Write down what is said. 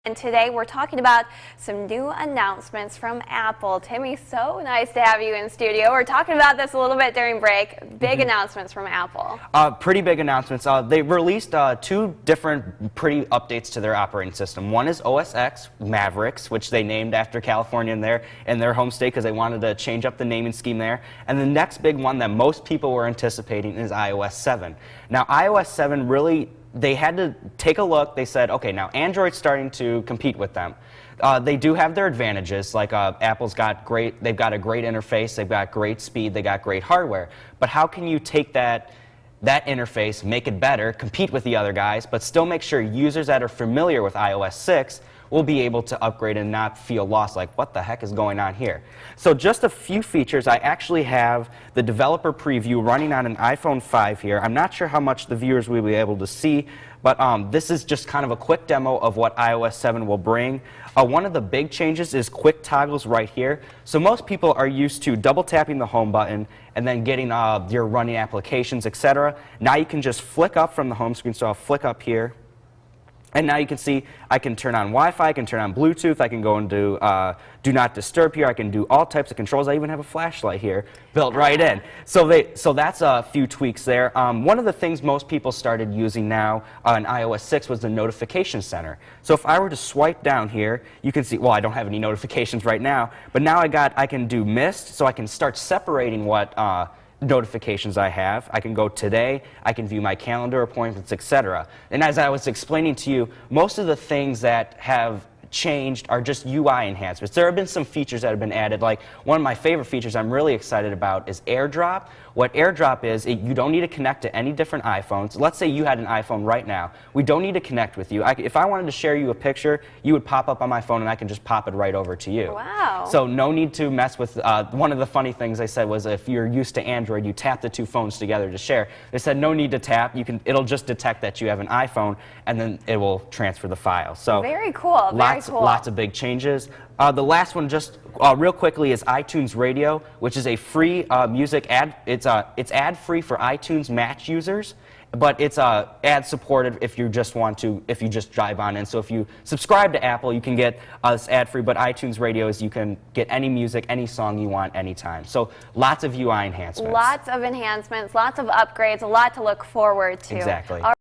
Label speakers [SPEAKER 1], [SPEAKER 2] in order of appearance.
[SPEAKER 1] And today we're talking about some new announcements from Apple. Timmy, so nice to have you in studio. We're talking about this a little bit during break. Big announcements from Apple.
[SPEAKER 2] Pretty big announcements. They released two different pretty updates to their operating system. One is OS X Mavericks, which they named after California in their home state because they wanted to change up the naming scheme there. And the next big one that most people were anticipating is iOS 7. Now, iOS 7 really, they had to take a look. They said, okay, now Android's starting to compete with them. They do have their advantages, like Apple's got they've got a great interface, they've got great speed, they got great hardware. But how can you take that interface, make it better, compete with the other guys, but still make sure users that are familiar with iOS 6 will be able to upgrade and not feel lost, like what the heck is going on here? So just a few features. I actually have the developer preview running on an iPhone 5 here. I'm not sure how much the viewers will be able to see, but this is just kind of a quick demo of what iOS 7 will bring. One of the big changes is quick toggles right here. So most people are used to double tapping the home button and then getting your running applications, etc. Now you can just flick up from the home screen, so I'll flick up here. And now you can see I can turn on Wi-Fi, I can turn on Bluetooth, I can go into Do Not Disturb here, I can do all types of controls. I even have a flashlight here built right in. So that's a few tweaks there. One of the things most people started using now on iOS 6 was the notification center. So if I were to swipe down here, you can see, well, I don't have any notifications right now, but now I can do mist, so I can start separating what notifications I have. I can go today, I can view my calendar appointments, etc. And as I was explaining to you, most of the things that have changed are just UI enhancements. There have been some features that have been added, like one of my favorite features I'm really excited about is AirDrop. What AirDrop is, you don't need to connect to any different iPhones. Let's say you had an iPhone right now. We don't need to connect with you. If I wanted to share you a picture, you would pop up on my phone and I can just pop it right over to you.
[SPEAKER 1] Wow.
[SPEAKER 2] So no need to mess with, one of the funny things they said was if you're used to Android, you tap the two phones together to share. They said no need to tap, it'll just detect that you have an iPhone and then it will transfer the file. So
[SPEAKER 1] very cool, very cool.
[SPEAKER 2] Lots of big changes. The last one, just real quickly, is iTunes Radio, which is a free music ad. It's ad-free for iTunes Match users, but it's ad-supported if you just drive on in. So if you subscribe to Apple, you can get this ad-free, but iTunes Radio is you can get any music, any song you want, anytime. So lots of UI enhancements.
[SPEAKER 1] Lots of enhancements, lots of upgrades, a lot to look forward to.
[SPEAKER 2] Exactly.